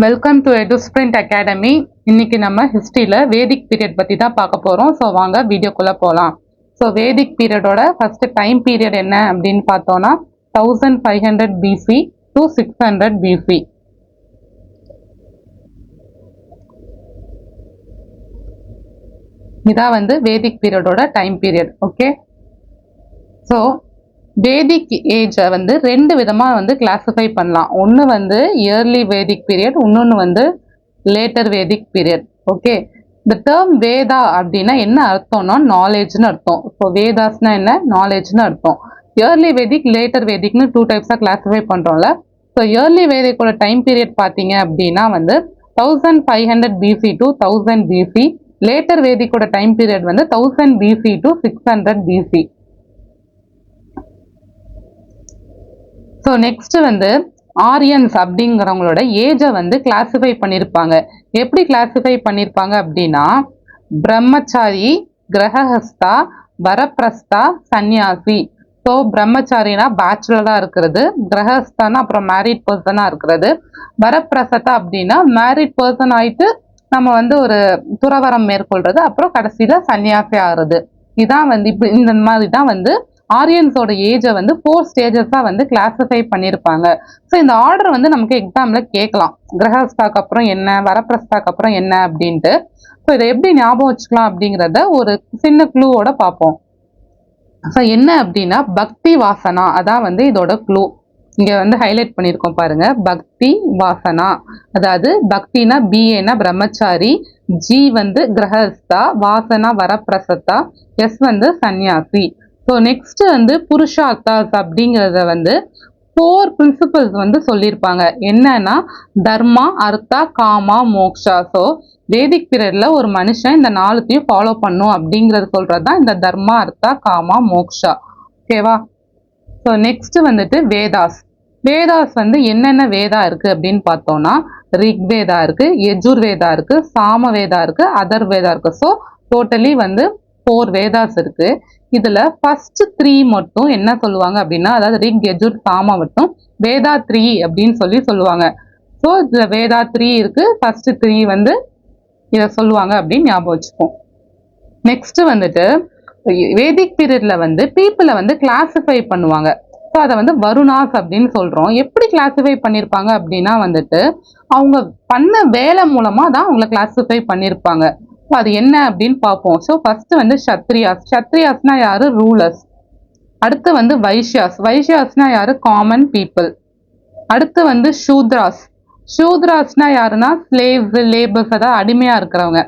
Welcome to EduSprint Academy. இன்னைக்கு நம்ம ஹிஸ்ட்ரியில் வேதிக் பீரியட் பற்றி தான் பார்க்க போகிறோம். ஸோ வாங்க வீடியோக்குள்ளே போகலாம். ஸோ வேதிக் பீரியடோட ஃபஸ்ட்டு டைம் பீரியட் என்ன அப்படின்னு பார்த்தோன்னா 1500 BC to 600 BC. இதான் வந்து வேதிக் பீரியடோட டைம் பீரியட். ஓகே, ஸோ வேதிக் ஏஜை வந்து ரெண்டு விதமாக வந்து கிளாஸிஃபை பண்ணலாம். ஒன்று வந்து இயர்லி வேதிக் பீரியட், இன்னொன்று வந்து லேட்டர் வேதிக் பீரியட். ஓகே, இந்த டேர்ம் வேதா அப்படின்னா என்ன அர்த்தம்னா நாலேஜ்னு அர்த்தம். ஸோ வேதாஸ்னா என்ன, நாலேஜ்னு அர்த்தம். இயர்லி வேதிக், லேட்டர் வேதிக்னு டூ டைப்ஸாக கிளாஸிஃபை பண்ணுறோம்ல. ஸோ இயர்லி வேதிக்கோட டைம் பீரியட் பார்த்தீங்க அப்படின்னா வந்து 1500 BC to 1000 BC. லேட்டர் வேதிக்கோட டைம் பீரியட் வந்து 1000 BC to 600 BC. So next வந்து ஆரியன்ஸ் அப்படிங்கிறவங்களோட ஏஜை வந்து கிளாஸிஃபை பண்ணியிருப்பாங்க. எப்படி கிளாஸிஃபை பண்ணியிருப்பாங்க அப்படின்னா பிரம்மச்சாரி, கிரகஹஸ்தா, வரப்பிரஸ்தா, சன்னியாசி. ஸோ பிரம்மச்சாரினா பேச்சுலராக இருக்கிறது, கிரகஸ்தானா அப்புறம் மேரிட் பர்சனாக இருக்கிறது, வரப்பிரசத்தா அப்படின்னா மேரிட் பர்சன் ஆயிட்டு நம்ம வந்து ஒரு துறவரம் மேற்கொள்றது, அப்புறம் கடைசியில் சன்னியாசி ஆகிறது. இதான் வந்து இப்போ இந்த மாதிரி தான் வந்து ஆரியன்ஸோட ஏஜை வந்து 4 ஸ்டேஜஸாக வந்து கிளாஸிஃபை பண்ணியிருப்பாங்க. ஸோ இந்த ஆர்டர் வந்து நமக்கு எக்ஸாமில் கேட்கலாம், கிரகஸ்தாக்கு அப்புறம் என்ன, வரப்பிரஸ்தாக்கு அப்புறம் என்ன அப்படின்ட்டு. ஸோ இதை எப்படி ஞாபகம் வச்சுக்கலாம் அப்படிங்கிறத ஒரு சின்ன க்ளூவோட பார்ப்போம். ஸோ என்ன அப்படின்னா பக்தி வாசனா, அதான் வந்து இதோட க்ளூ. இங்கே வந்து ஹைலைட் பண்ணியிருக்கோம் பாருங்க, பக்தி வாசனா. அதாவது பக்தினா பிஏனா பிரம்மச்சாரி, ஜி வந்து கிரகஸ்தா, வாசனா வரப்பிரசத்தா, எஸ் வந்து சன்னியாசி. ஸோ நெக்ஸ்ட் வந்து புருஷார்த்தாஸ் அப்படிங்கிறத வந்து 4 பிரின்சிபல்ஸ் வந்து சொல்லியிருப்பாங்க. என்னன்னா தர்மா, அர்த்தா, காமா, மோக்ஷா. ஸோ வேதிக் பீரியட்ல ஒரு மனுஷன் இந்த 4த்தையும் ஃபாலோ பண்ணும் அப்படிங்கிறது சொல்றது தான் இந்த தர்மா, அர்த்தா, காமா, மோக்ஷா. ஓகேவா? ஸோ நெக்ஸ்ட் வந்துட்டு வேதாஸ். வேதாஸ் வந்து என்னென்ன வேதா இருக்கு அப்படின்னு பார்த்தோம்னா ரிக்வேதா இருக்கு, யஜுர்வேதா இருக்கு, சாமவேதா இருக்கு, அதர்வேதா இருக்கு. ஸோ டோட்டலி வந்து 4 வேதாஸ் இருக்கு. இதுல ஃபர்ஸ்ட் 3 மட்டும் என்ன சொல்லுவாங்க அப்படின்னா, அதாவது ரிக், யஜுர், சாம மட்டும் வேதா 3 அப்படின்னு சொல்லுவாங்க. ஸோ இதுல வேதா 3 இருக்கு, ஃபர்ஸ்ட் 3 வந்து இதை சொல்லுவாங்க அப்படின்னு ஞாபகம் வச்சுப்போம். நெக்ஸ்ட் வந்துட்டு வேதிக் பீரியட்ல வந்து பீப்புளை வந்து கிளாஸிஃபை பண்ணுவாங்க. ஸோ அதை வந்து வருணாஸ் அப்படின்னு சொல்றோம். எப்படி கிளாஸிஃபை பண்ணியிருப்பாங்க அப்படின்னா வந்துட்டு அவங்க பண்ண வேலை மூலமா தான் அவங்கள கிளாஸிஃபை பண்ணியிருப்பாங்க. ஸோ அது என்ன அப்படின்னு பார்ப்போம். ஸோ ஃபர்ஸ்ட் வந்து சத்ரியாஸ். சத்ரியாஸ்னா யாரு, ரூலர்ஸ். அடுத்து வந்து வைஷ்யாஸ். வைஷ்யாஸ்னா யாரு, காமன் பீப்புள். அடுத்து வந்து சூத்ராஸ். சூத்ராஸ்னா யாருன்னா ஸ்லேவ்ஸ், லேபர்ஸ், அதாவது அடிமையா இருக்கிறவங்க.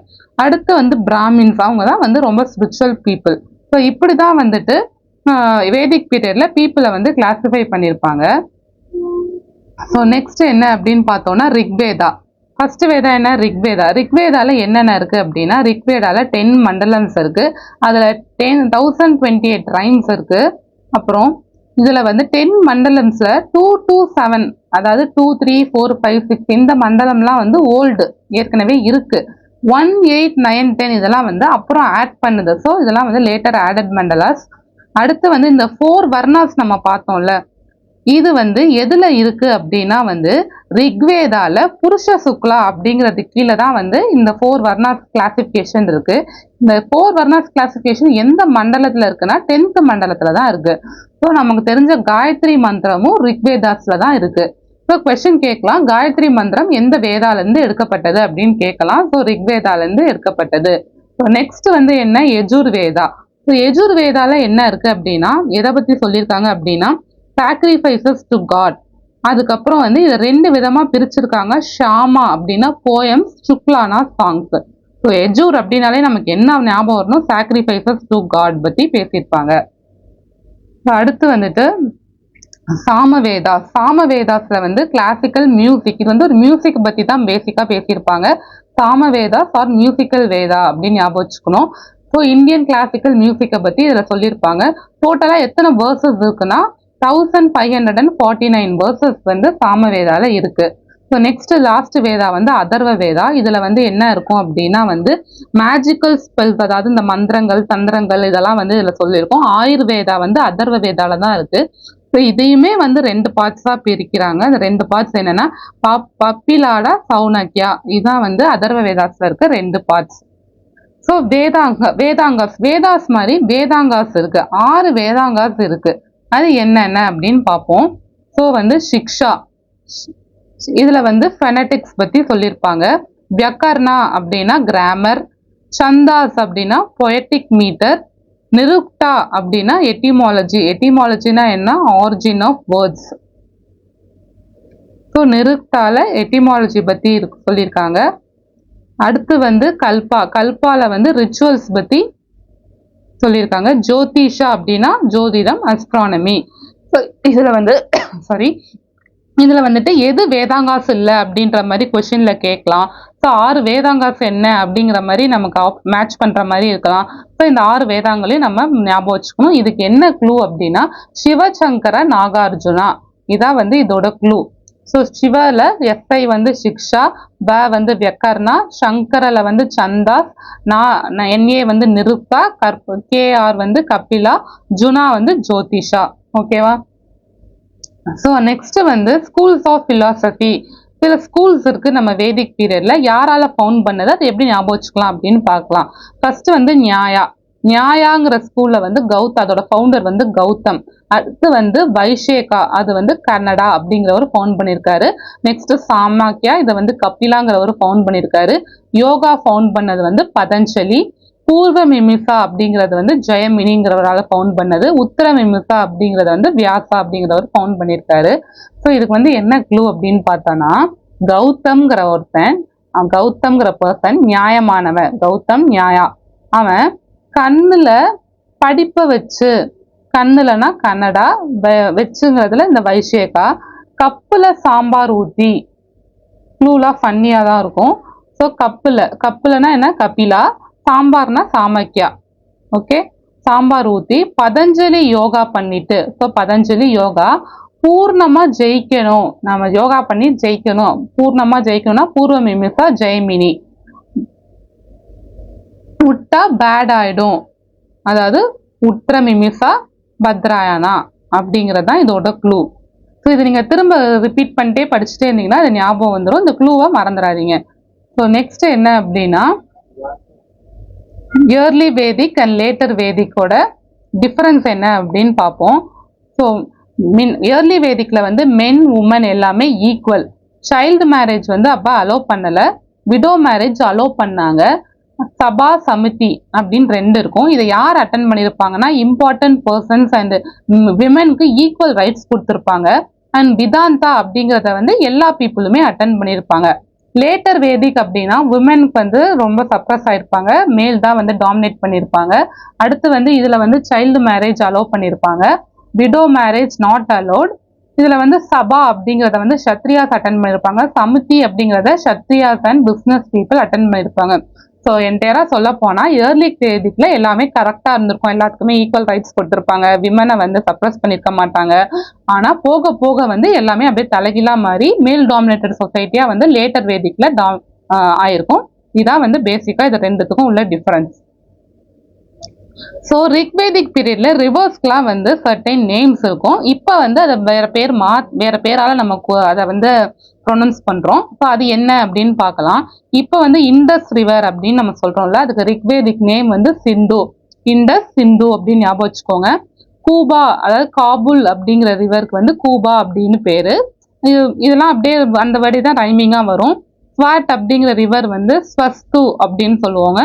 அடுத்து வந்து பிராமின்ஸ், அவங்க தான் வந்து ரொம்ப ஸ்பிரிச்சுவல் பீப்புள். ஸோ இப்படி தான் வந்துட்டு வேதிக் பீரியட்ல பீப்புளை வந்து கிளாஸிஃபை பண்ணியிருப்பாங்க. ஸோ நெக்ஸ்ட் என்ன அப்படின்னு பார்த்தோம்னா ரிக்வேதா. ஃபர்ஸ்ட் வேதா என்ன, ரிக்வேதா. ரிக்வேதால என்னென்ன இருக்கு அப்படின்னா ரிக்வேதால 10 மண்டலம்ஸ் இருக்கு, அதுல 1028 ரைம்ஸ் இருக்கு. அப்புறம் இதுல வந்து 10 மண்டலம்ஸ்ல 2 to 7, அதாவது 2, 3, 4, 5, 6 இந்த மண்டலம்லாம் வந்து ஓல்டு, ஏற்கனவே இருக்கு. 1, 8, 9, 10 இதெல்லாம் வந்து அப்புறம் ஆட் பண்ணுது. ஸோ இதெல்லாம் வந்து லேட்டர் ஆடட் மண்டலாஸ். அடுத்து வந்து இந்த 4 வர்ணாஸ் நம்ம பார்த்தோம்ல, இது வந்து எதுல இருக்கு அப்படின்னா வந்து ரிக்வேதால புருஷ சுக்லா அப்படிங்கிறது கீழே தான் வந்து இந்த 4 வர்ணாஸ் கிளாசிபிகேஷன் இருக்கு. இந்த 4 வர்ணாஸ் கிளாசிபிகேஷன் எந்த மண்டலத்துல இருக்குன்னா 10th மண்டலத்துல தான் இருக்கு. ஸோ நமக்கு தெரிஞ்ச காயத்ரி மந்திரமும் ரிக்வேதாஸ்ல தான் இருக்கு. ஸோ கொஸ்டின் கேட்கலாம், காயத்ரி மந்திரம் எந்த வேதால இருந்து எடுக்கப்பட்டது அப்படின்னு கேட்கலாம். ஸோ ரிக்வேதால இருந்து எடுக்கப்பட்டது. ஸோ நெக்ஸ்ட் வந்து என்ன, யஜுர்வேதா. ஸோ யஜுர்வேதால என்ன இருக்கு அப்படின்னா எதை பத்தி சொல்லியிருக்காங்க அப்படின்னா சாக்ரிஃபைசஸ் டு காட். அதுக்கப்புறம் வந்து இதை 2 விதமா பிரிச்சிருக்காங்க. ஷாமா அப்படின்னா போயம்ஸ், சுக்லானா சாங்ஸ். ஸோ யஜுர் அப்படின்னாலே நமக்கு என்ன ஞாபகம் வரணும், சாக்ரிஃபைசஸ் டு காட் பத்தி பேசியிருப்பாங்க. அடுத்து வந்துட்டு சாமவேதா. சாமவேதாஸ்ல வந்து கிளாசிக்கல் மியூசிக், இது வந்து ஒரு மியூசிக் பத்தி தான் பேசிக்கா பேசியிருப்பாங்க. சாமவேதாஸ் ஆர் மியூசிக்கல் வேதா அப்படின்னு ஞாபகம் வச்சுக்கணும். ஸோ இந்தியன் கிளாசிக்கல் மியூசிக்கை பத்தி இதுல சொல்லியிருப்பாங்க. டோட்டலா எத்தனை வேர்சஸ் இருக்குன்னா 1549 வேர்சஸ் வந்து சாமவேதால இருக்கு. ஸோ நெக்ஸ்ட் லாஸ்ட் வேதா வந்து அதர்வ வேதா. இதுல வந்து என்ன இருக்கும் அப்படின்னா வந்து மேஜிக்கல் ஸ்பெல்ஸ், அதாவது இந்த மந்திரங்கள், தந்திரங்கள் இதெல்லாம் வந்து இதுல சொல்லியிருக்கோம். ஆயுர்வேதா வந்து அதர்வ வேதால தான் இருக்கு. ஸோ இதையுமே வந்து 2 பார்ட்ஸாக பிரிக்கிறாங்க. அந்த 2 பார்ட்ஸ் என்னன்னா பப்பிலாடா சௌனக்யா, இதுதான் வந்து அதர்வ வேதாஸ்ல இருக்க 2 பார்ட்ஸ். ஸோ வேதாஸ் மாதிரி வேதாங்காஸ் இருக்கு, 6 வேதாங்காஸ் இருக்கு. அது என்னென்ன அப்படின்னு பார்ப்போம். ஸோ வந்து சிக்ஷா, இதுல வந்து ஃபெனடிக்ஸ் பத்தி சொல்லியிருப்பாங்க. வியக்கர்ணா அப்படின்னா கிராமர், சந்தாஸ் அப்படின்னா பொயட்டிக் மீட்டர், நிருக்தா அப்படின்னா எட்டிமாலஜி. எட்டிமாலஜினா என்ன? Origin of words. ஸோ நிருக்தால எட்டிமாலஜி பத்தி சொல்லியிருக்காங்க. அடுத்து வந்து கல்பால வந்து ரிச்சுவல்ஸ் பத்தி சொல்லியிருக்காங்க. ஜோதிஷா அப்படின்னா ஜோதிடம், அஸ்ட்ரானமி. இதுல வந்து இதுல வந்துட்டு எது வேதாங்காஸ் இல்லை அப்படின்ற மாதிரி கொஸ்டின்ல கேட்கலாம். ஸோ 6 வேதாங்காஸ் என்ன அப்படிங்கிற மாதிரி நமக்கு மேட்ச் பண்ற மாதிரி இருக்கலாம். ஸோ இந்த 6 வேதாங்களையும் நம்ம ஞாபகம் வச்சுக்கணும். இதுக்கு என்ன க்ளூ அப்படின்னா சிவசங்கர நாகார்ஜுனா, இதான் வந்து இதோட க்ளூ. ஸோ சிவல எஸ்ஐ வந்து சிக்ஷா, ப வந்து வியக்கர்ணா, சங்கரல வந்து சந்தாஸ், என்ஏ வந்து நிருக்தா, கேஆர் வந்து கபிலா, ஜுனா வந்து ஜோதிஷா. ஓகேவா? ஸோ நெக்ஸ்ட் வந்து ஸ்கூல்ஸ் ஆஃப் பிலாசபி. சில ஸ்கூல்ஸ் இருக்கு நம்ம வேதிக் பீரியட்ல, யாரால ஃபவுண்ட் பண்ணது, அதை எப்படி ஞாபகம் வச்சுக்கலாம் அப்படின்னு பார்க்கலாம். ஃபர்ஸ்ட் வந்து நியாயாங்கிற ஸ்கூல்ல வந்து அதோட ஃபவுண்டர் வந்து கௌதம். அடுத்து வந்து வைஷேகா, அது வந்து கன்னடா அப்படிங்கிறவர் ஃபவுண்ட் பண்ணியிருக்காரு. நெக்ஸ்ட் சாமாக்கியா, இதை வந்து கபிலாங்கிறவர் ஃபவுண்ட் பண்ணியிருக்காரு. யோகா ஃபவுண்ட் பண்ணது வந்து பதஞ்சலி. பூர்வ மிமிசா அப்படிங்கிறது வந்து ஜெயமினிங்கிறவரால் ஃபவுண்ட் பண்ணது. உத்தர மிமிசா அப்படிங்கிறத வந்து வியாசா அப்படிங்கிறவர் ஃபவுண்ட் பண்ணியிருக்காரு. ஸோ இதுக்கு வந்து என்ன க்ளூ அப்படின்னு பார்த்தோன்னா, கௌதம்ங்கிற பர்சன் நியாயமானவன். கௌதம் நியாயா, அவன் கண்ணுல படிப்பை வச்சு, கண்ணுலனா கன்னடா, வச்சுங்கிறதுல இந்த வைஷேகா, கப்புல சாம்பார் ஊத்தி, க்ளூலாம் ஃபன்னியா தான் இருக்கும். ஸோ கப்புலனா என்ன? கபிலா, சாம்பார்னா சாமக்கியா. ஓகே, சாம்பார் ஊத்தி பதஞ்சலி யோகா பண்ணிட்டு, ஸோ பதஞ்சலி யோகா பூர்ணமா ஜெயிக்கணும், நம்ம யோகா பண்ணி ஜெயிக்கணும், பூர்ணமா ஜெயிக்கணும்னா பூர்வ மிமிசா ஜெயமினி. விட்டா பேட் ஆயிடும், அதாவது உத்தர மிமிசா பத்ராயணா அப்படிங்கிறது தான் இதோட க்ளூ. ஸோ இது நீங்க திரும்ப ரிப்பீட் பண்ணிட்டே படிச்சுட்டே இருந்தீங்கன்னா அது ஞாபகம் வந்துடும். இந்த க்ளூவை மறந்துடாதீங்க. ஸோ நெக்ஸ்ட் என்ன அப்படின்னா, இயர்லி வேதிக் அண்ட் லேட்டர் வேதிக்கோட டிஃபரன்ஸ் என்ன அப்படின்னு பார்ப்போம். ஸோ இயர்லி வேதிக்ல வந்து மென் உமன் எல்லாமே ஈக்குவல். சைல்டு மேரேஜ் வந்து அப்போ அலோவ் பண்ணலை, விடோ மேரேஜ் அலோவ் பண்ணாங்க. சபா சமிதி அப்படின்னு 2 இருக்கும். இதை யார் அட்டன் பண்ணியிருப்பாங்கன்னா, இம்பார்ட்டன்ட் பர்சன்ஸ் அண்ட் விமெனுக்கு ஈக்குவல் ரைட்ஸ் கொடுத்துருப்பாங்க. அண்ட் விதாந்தா அப்படிங்கிறத வந்து எல்லா பீப்புளுமே அட்டன் பண்ணியிருப்பாங்க. லேட்டர் வேதிக் அப்படின்னா விமெனுக்கு வந்து ரொம்ப சப்ரஸ் ஆயிருப்பாங்க, மேல் தான் வந்து டாமினேட் பண்ணியிருப்பாங்க. அடுத்து வந்து இதுல வந்து சைல்டு மேரேஜ் அலோவ் பண்ணியிருப்பாங்க, விடோ மேரேஜ் நாட் அலோட். இதுல வந்து சபா அப்படிங்கிறத வந்து சத்ரியாஸ் அட்டன் பண்ணியிருப்பாங்க, சமிதி அப்படிங்கிறத Kshatriyas and business people attend பண்ணியிருப்பாங்க. ஸோ என்டையரா சொல்ல போனா இயர்லி வேதிக்ல எல்லாமே கரெக்டா இருந்திருக்கும், எல்லாத்துக்குமே ஈக்குவல் ரைட்ஸ் கொடுத்துருப்பாங்க, விமனை வந்து சப்ரஸ் பண்ணிருக்க மாட்டாங்க. ஆனா போக போக வந்து எல்லாமே அப்படியே தலைகீழா மாறி மேல் டாமினேட்டட் சொசைட்டியா வந்து லேட்டர் வேதிக்ல ஆயிருக்கும். இதான் வந்து பேசிக்கா இது 2த்துக்கும் உள்ள டிஃபரன்ஸ். ஸோ ரிக்வேதிக் பீரியட்ல ரிவர்ஸ்க்குலாம் வந்து சர்டைன் நேம்ஸ் இருக்கும். இப்போ வந்து அதை வேற பேரால நமக்கு அதை வந்து ப்ரொனவுன்ஸ் பண்றோம். ஸோ அது என்ன அப்படின்னு பார்க்கலாம். இப்போ வந்து இண்டஸ் ரிவர் அப்படின்னு நம்ம சொல்றோம்ல, அதுக்கு ரிக்வேதிக் நேம் வந்து சிந்து. இண்டஸ், சிந்து அப்படின்னு ஞாபகம் வச்சுக்கோங்க. கூபா, அதாவது காபுல் அப்படிங்கிற ரிவருக்கு வந்து கூபா அப்படின்னு பேரு. இதெல்லாம் அப்படியே அந்த வடி தான் ரைமிங்கா வரும். ஸ்வாட் அப்படிங்கிற ரிவர் வந்து ஸ்வஸ்து அப்படின்னு சொல்லுவாங்க.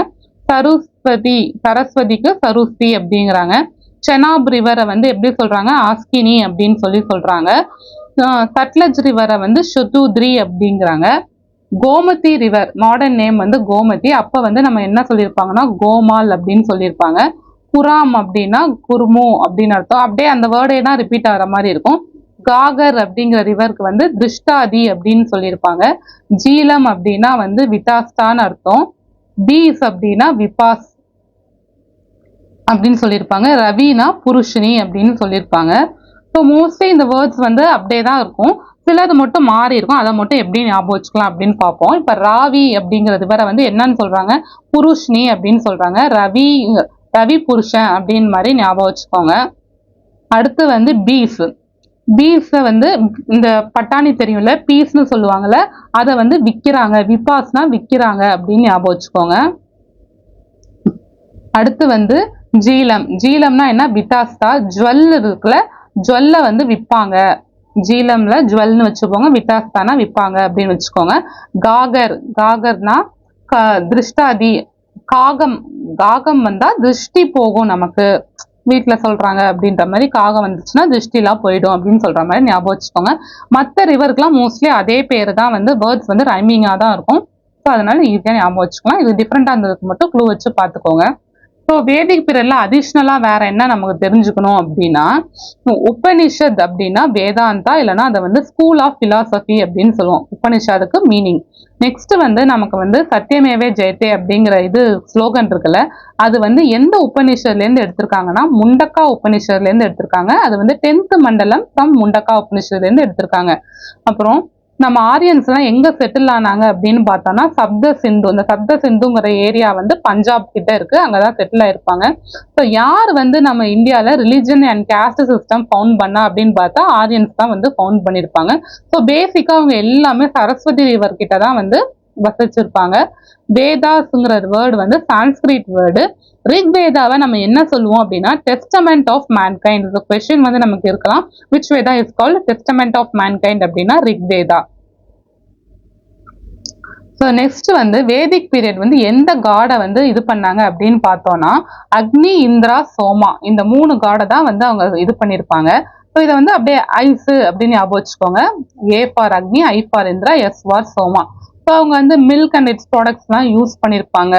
சரஸ்வதிக்கு சருஸ்தி அப்படிங்கிறாங்க. செனாப் ரிவரை வந்து எப்படி சொல்றாங்க? ஆஸ்கினி அப்படின்னு சொல்றாங்க. சட்லஜ் ரிவரை வந்து ஷுதூத்ரி அப்படிங்கிறாங்க. கோமதி ரிவர் மாடர்ன் நேம் வந்து கோமதி, அப்ப வந்து நம்ம என்ன சொல்லியிருப்பாங்கன்னா கோமால் அப்படின்னு சொல்லியிருப்பாங்க. குராம் அப்படின்னா குர்மு அப்படின்னு அர்த்தம், அப்படியே அந்த வேர்டே தான் ரிப்பீட் ஆகிற மாதிரி இருக்கும். காகர் அப்படிங்கிற ரிவருக்கு வந்து திருஷ்டாதி அப்படின்னு சொல்லியிருப்பாங்க. ஜீலம் அப்படின்னா வந்து விட்டாஸ்தான்னு அர்த்தம். பீஸ் அப்படின்னா விபாஸ் அப்படின்னு சொல்லியிருப்பாங்க. ரவினா புருஷினி அப்படின்னு சொல்லியிருப்பாங்க. ஸோ மோஸ்ட்லி இந்த வேர்ட்ஸ் வந்து அப்படியே தான் இருக்கும், சிலது மட்டும் மாறி இருக்கும். அதை மட்டும் எப்படி ஞாபகம் வச்சுக்கலாம் அப்படின்னு பார்ப்போம். இப்போ ராவி அப்படிங்கிறது வேற வந்து என்னன்னு சொல்றாங்க? புருஷ்னி அப்படின்னு சொல்றாங்க. ரவி புருஷன் அப்படின்னு மாதிரி ஞாபகம் வச்சுக்கோங்க. அடுத்து வந்து பீஃப், பீஸை வந்து இந்த பட்டாணி தெரியும்ல, பீஸ்னு சொல்லுவாங்கல்ல, அதை வந்து விற்கிறாங்க. விபாஸ்னா விற்கிறாங்க அப்படின்னு ஞாபகம் வச்சுக்கோங்க. அடுத்து வந்து ஜீலம். ஜீலம்னா என்ன? விட்டாஸ்தா. ஜுவல் இருக்குல்ல, ஜுவல்ல வந்து விற்பாங்க. ஜீலம்ல ஜுவல்னு வச்சுக்கோங்க, விட்டாஸ்தானா விற்பாங்க அப்படின்னு வச்சுக்கோங்க. காகர். காகர்னா திருஷ்டாதி. காகம். காகம் வந்தா திருஷ்டி போகும் நமக்கு, வீட்டுல சொல்றாங்க அப்படின்ற மாதிரி. காகம் வந்துச்சுன்னா திருஷ்டிலாம் போயிடும் அப்படின்னு சொல்ற மாதிரி ஞாபகம் வச்சுக்கோங்க. மற்ற ரிவருக்குலாம் மோஸ்ட்லி அதே பேரு தான் வந்து வேர்ட்ஸ் வந்து ரைமிங்கா தான் இருக்கும். ஸோ அதனால ஈஸியா ஞாபகம் வச்சுக்கலாம். இது டிஃப்ரெண்டா இருந்ததுக்கு மட்டும் க்ளூ வச்சு பார்த்துக்கோங்க. ஸோ வேதிக் பீரியட்ல அடிஷ்னலா வேற என்ன நமக்கு தெரிஞ்சுக்கணும் அப்படின்னா, உபனிஷத் அப்படின்னா வேதாந்தா, இல்லைன்னா அதை வந்து ஸ்கூல் ஆஃப் பிலாசபி அப்படின்னு சொல்லுவோம். உபனிஷத்துக்கு மீனிங். நெக்ஸ்ட் வந்து நமக்கு வந்து சத்தியமேவே ஜெயத்தே அப்படிங்கிற இது ஸ்லோகன் இருக்குல்ல, அது வந்து எந்த உபனிஷத்ல இருந்து எடுத்திருக்காங்கன்னா முண்டக்கா உபனிஷத்ல இருந்து எடுத்திருக்காங்க. அது வந்து 10th மண்டலம் ஃப்ரம் முண்டக்கா உபனிஷத்ல இருந்து எடுத்திருக்காங்க. அப்புறம் நம்ம ஆரியன்ஸ் எல்லாம் எங்க செட்டில் ஆனாங்க அப்படின்னு பார்த்தோம்னா சப்த சிந்து. இந்த சப்த சிந்துங்கிற ஏரியா வந்து பஞ்சாப் கிட்ட இருக்கு, அங்கதான் செட்டில் ஆயிருப்பாங்க. ஸோ யார் வந்து நம்ம இந்தியால religion and caste system found பண்ணா அப்படின்னு பார்த்தா ஆரியன்ஸ் தான் வந்து ஃபவுண்ட் பண்ணியிருப்பாங்க. ஸோ பேசிக்கா அவங்க எல்லாமே சரஸ்வதி ரிவர் கிட்ட தான் வந்து வசிச்சிருப்பாங்க. வேதாஸ்ங்கிற வேர்டு வந்து சான்ஸ்கிரிட் வேர்டு. ரிக்வேதாவை நம்ம என்ன சொல்லுவோம் அப்படின்னா டெஸ்டமெண்ட் ஆஃப் மேன்கைண்ட். இந்த கொஸ்டின் வந்து நமக்கு இருக்கலாம், which Veda is called testament of mankind அப்படின்னா ரிக்வேதா. ஸோ நெக்ஸ்ட் வந்து வேதிக் பீரியட் வந்து எந்த காடை வந்து இது பண்ணாங்க அப்படின்னு பார்த்தோம்னா அக்னி, இந்திரா, சோமா, இந்த 3 காடை தான் வந்து அவங்க இது பண்ணியிருப்பாங்க. ஸோ இதை வந்து அப்படியே ஐஸ் அப்படின்னு ஞாபகம் வச்சுக்கோங்க. A for Agni, I for Indra, S for Soma. So அவங்க வந்து மில்க் அண்ட் இட்ஸ் ப்ராடக்ட்ஸ்லாம் யூஸ் பண்ணியிருப்பாங்க.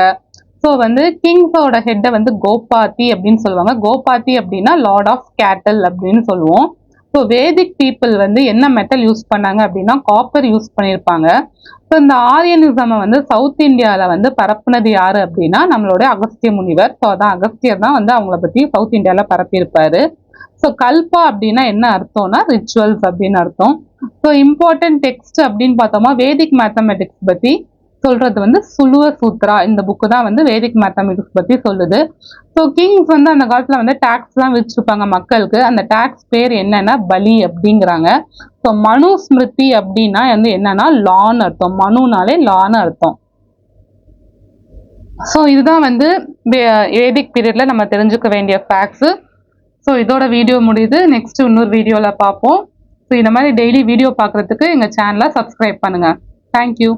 ஸோ வந்து கிங்ஸோட ஹெட்டை வந்து கோபாத்தி அப்படின்னு சொல்லுவாங்க. கோபாத்தி அப்படின்னா லார்ட் ஆஃப் கேட்டல் அப்படின்னு சொல்லுவோம். ஸோ வேதிக் பீப்புள் வந்து என்ன மெட்டல் யூஸ் பண்ணாங்க அப்படின்னா காப்பர் யூஸ் பண்ணியிருப்பாங்க. ஸோ இந்த ஆரியனிசமை வந்து சவுத் இந்தியாவில் வந்து பரப்புனது யாரு அப்படின்னா நம்மளோட அகஸ்திய முனிவர். ஸோ அதான் அகஸ்தியர் தான் வந்து அவங்கள பற்றி சவுத் இந்தியாவில் பரப்பியிருப்பாரு. ஸோ கல்பா அப்படின்னா என்ன அர்த்தம்னா ரிச்சுவல்ஸ் அப்படின்னு அர்த்தம். ஸோ இம்பார்ட்டன்ட் டெக்ஸ்ட் அப்படின்னு பார்த்தோமா வேதிக் மேத்தமெட்டிக்ஸ் பற்றி சொல்றது வந்து சுலுவ சூத்ரா. இந்த புக்கு தான் வந்து வேதிக் மேத்தமெட்டிக்ஸ் பத்தி சொல்லுது. ஸோ கிங்ஸ் வந்து அந்த காலத்துல வந்து டாக்ஸ் எல்லாம் வச்சிருப்பாங்க மக்களுக்கு. அந்த டாக்ஸ் பேர் என்னன்னா பலி அப்படிங்கிறாங்க. ஸோ மனு ஸ்மிருதி அப்படின்னா வந்து என்னன்னா லான்னு அர்த்தம். மனுனாலே லான்னு அர்த்தம். ஸோ இதுதான் வந்து வேதிக் பீரியட்ல நம்ம தெரிஞ்சுக்க வேண்டிய ஃபேக்ட்ஸ். ஸோ இதோட வீடியோ முடியுது. நெக்ஸ்ட் இன்னொரு வீடியோல பார்ப்போம். ஸோ இந்த மாதிரி டெய்லி வீடியோ பார்க்கறதுக்கு எங்க சேனலை சப்ஸ்கிரைப் பண்ணுங்க. தேங்க்யூ.